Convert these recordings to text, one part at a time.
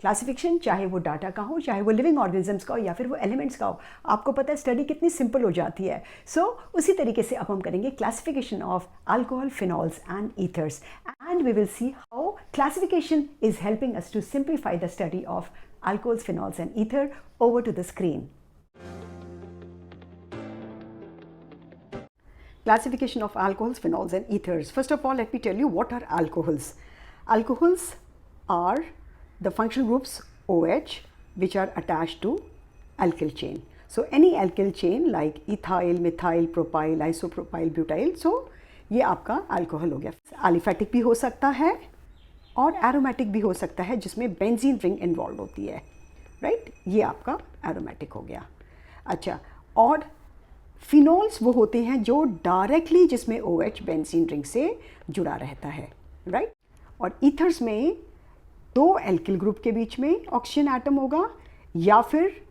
Classification चाहे वो data का हो, चाहे वो लिविंग ऑर्गेनिजम्स का हो या फिर वो एलिमेंट्स का हो, आपको पता है स्टडी कितनी सिंपल हो जाती है। सो उसी तरीके से अब हम करेंगे classification of alcohol, phenols and ethers, and we will see how classification is helping us to simplify the study of alcohols, phenols and ether. Over to the screen. Classification of alcohols, phenols and ethers. First of all, let me tell you what are alcohols. Alcohols are the functional groups OH which are attached to alkyl chain. So any alkyl chain like ethyl, methyl, propyl, isopropyl, butyl, so ये आपका alcohol हो गया. Aliphatic भी हो सकता है और aromatic भी हो सकता है जिसमें बेंजीन रिंग इन्वॉल्व होती है, राइट, ये आपका एरोमेटिक हो गया। अच्छा, और फिनॉल्स वो होते हैं जो डायरेक्टली जिसमें OH बेंजीन रिंग से जुड़ा रहता है, राइट। और ईथर्स में दो एल्किल ग्रुप के बीच में ऑक्सीजन एटम होगा या फिर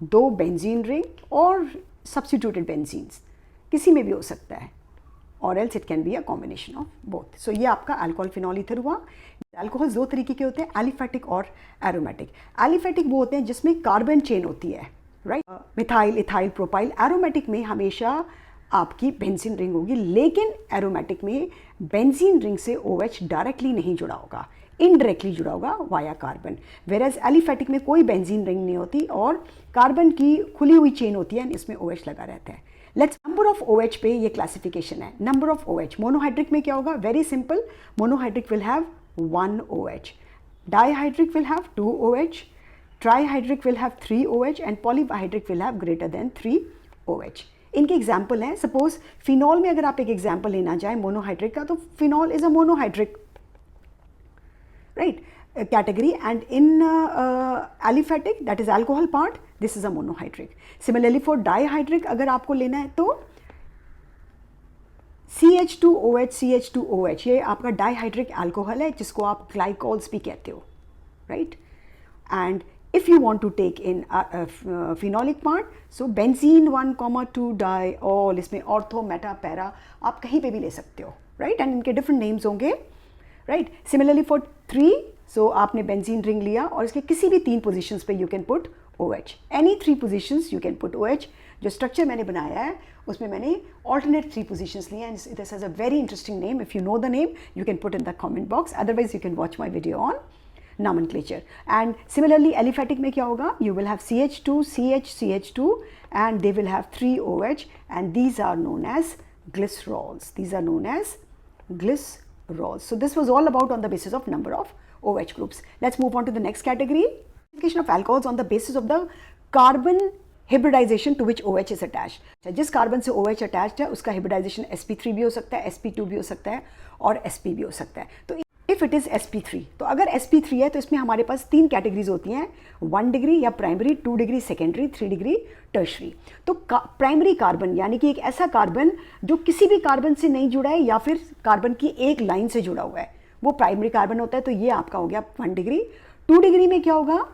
दो बेंजीन रिंग और सब्स्टिट्यूटेड बेंजीन्स, किसी में भी हो सकता है, और else it can be a combination of both. So ये आपका अल्कोहल, फिनॉल, ईथर हुआ। अल्कोहल दो तरीके के होते हैं, एलिफैटिक और एरोमेटिक। एलिफैटिक वो होते हैं जिसमें कार्बन चेन होती है, right, methyl, ethyl, propyl. Aromatic में हमेशा आपकी बेंजीन रिंग होगी, लेकिन एरोमेटिक में बेंजीन रिंग से OH डायरेक्टली नहीं जुड़ा होगा, इनडायरेक्टली जुड़ा होगा वाया कार्बन। वेरएज एलिफैटिक में कोई बेंजीन रिंग नहीं होती और कार्बन की खुली हुई चेन होती है, इसमें OH लगा रहता है। लेट्स नंबर ऑफ OH पे ये क्लासिफिकेशन है। नंबर ऑफ OH, मोनोहाइड्रिक में क्या होगा, very simple, monohydric will have 1 OH, dihydric will have 2 OH, trihydric will have 3 OH and polyhydric will have greater than 3 OH। इनके एग्जाम्पल हैं, suppose phenol में अगर आप एक एग्जाम्पल लेना चाहें मोनोहाइड्रिक का, तो phenol is a monohydric, right, category, and in aliphatic, that is alcohol part, this is a monohydric. Similarly for dihydric अगर आपको लेना है तो CH2OH, CH2OH ये आपका dihydric alcohol है जिसको आप glycols भी कहते हो, right? And if you want to take in phenolic part, so benzene 1,2 diol, इसमें ortho, meta, para आप कहीं पे भी ले सकते हो, right? And इनके different names होंगे, right? Similarly for 3, so आपने बेंजीन रिंग लिया और इसके किसी भी 3 पोजीशंस पे you can put OH, any 3 positions you can put OH। जो स्ट्रक्चर मैंने बनाया है उसमें मैंने ऑल्टरनेट 3 पोजीशंस लिए हैं। This has a very interesting name, if you know the name you can put in the comment box, otherwise you can watch my video on nomenclature. And similarly aliphatic में क्या होगा, you will have CH2, CH, CH2 and they will have 3 OH and these are known as glycerols. These are known as glycerols. So this was all about on the basis of number of OH groups. Let's move on to the next category. Classification of alcohols on the basis of the carbon hybridization to which OH is attached. जिस carbon से OH attached है उसका hybridization sp3 भी हो सकता है, sp2 भी हो सकता है और sp भी हो सकता है। तो इफ इट इज sp3, तो अगर sp3 है तो इसमें हमारे पास 3 कैटेगरीज होती हैं, 1 डिग्री या primary, 2 degree secondary, 3 degree tertiary. तो प्राइमरी कार्बन यानी कि एक ऐसा कार्बन जो किसी भी कार्बन से नहीं जुड़ा है या फिर कार्बन की एक लाइन से जुड़ा हुआ है, वो प्राइमरी कार्बन होता है। तो ये आपका हो गया 1 डिग्री। 2 डिग्री में क्या होगा,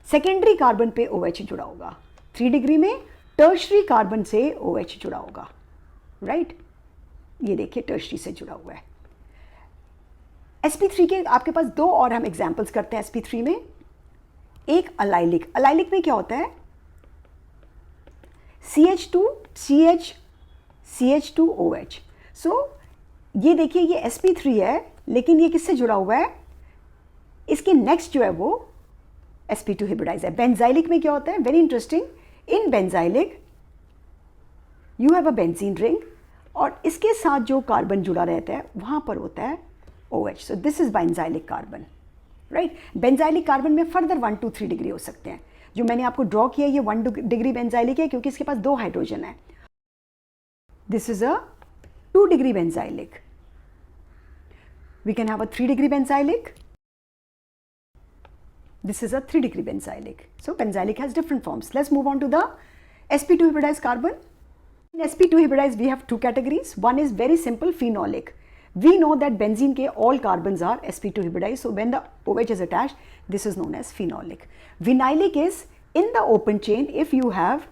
सेकेंडरी कार्बन पे OH जुड़ा होगा। 3 डिग्री में टर्शरी कार्बन से OH जुड़ा होगा, राइट, ये देखिए टर्शरी से जुड़ा हुआ है। sp3 के आपके पास 2 और हम एग्जाम्पल्स करते हैं sp3 में। एक अलाइलिक, अलाइलिक में क्या होता है, CH2, CH, CH2OH। सो ये देखिए ये sp3 है लेकिन ये किससे जुड़ा हुआ है, इसके नेक्स्ट जो है वो sp2 हिब्रिडाइज है। बेंजाइलिक में क्या होता है, very interesting, in benzylic you have a benzene ring और इसके साथ जो कार्बन जुड़ा रहता है वहां पर होता है OH। So this is benzylic carbon, right. Benzylic carbon में फर्दर 1 to 3 डिग्री हो सकते हैं। जो मैंने आपको ड्रॉ किया ये 1 डिग्री बेंजाइलिक है क्योंकि इसके पास 2 हाइड्रोजन है। This is a 2 degree benzylic. We can have a 3 degree benzylic. This is a 3 degree benzylic. So benzylic has different forms. Let's move on to the sp2 hybridized carbon. In sp2 hybridized we have 2 categories. One is very simple, phenolic. We know that benzene ke all carbons are sp2 hybridized. So when the OH is attached, this is known as phenolic. Vinylic is in the open chain if you have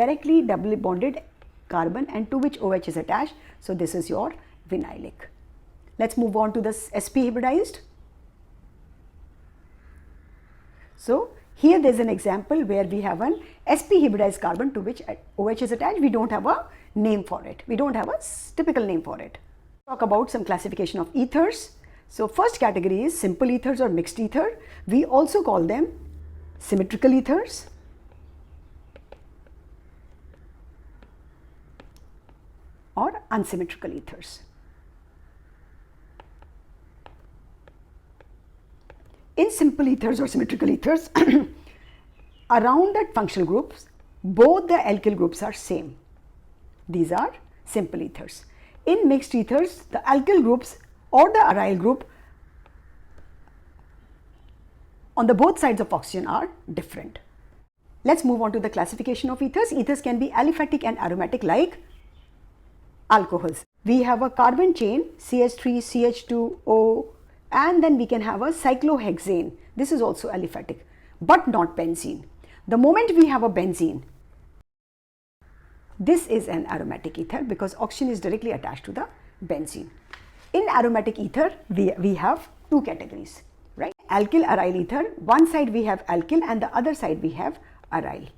directly doubly bonded carbon and to which OH is attached. So this is your vinylic. Let's move on to this sp hybridized. So here there is an example where we have an sp hybridized carbon to which OH is attached. We don't have a name for it. We don't have a typical name for it. Talk about some classification of ethers. So first category is simple ethers or mixed ether. We also call them symmetrical ethers or unsymmetrical ethers. In simple ethers or symmetrical ethers, around that functional groups, both the alkyl groups are same. These are simple ethers. In mixed ethers, the alkyl groups or the aryl group on the both sides of oxygen are different. Let's move on to the classification of ethers. Ethers can be aliphatic and aromatic like alcohols. We have a carbon chain CH3, CH2O, and then we can have a cyclohexane. This is also aliphatic, but not benzene. The moment we have a benzene, this is an aromatic ether because oxygen is directly attached to the benzene. In aromatic ether, we have two categories, right? Alkyl aryl ether, one side we have alkyl and the other side we have aryl,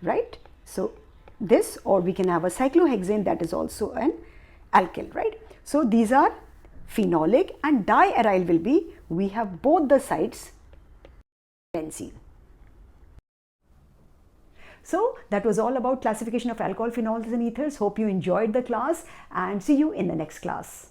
right? So this, or we can have a cyclohexane, that is also an alkyl, right? So these are phenolic, and diaryl will be, we have both the sides benzene. So that was all about classification of alcohol, phenols and ethers. Hope you enjoyed the class and see you in the next class.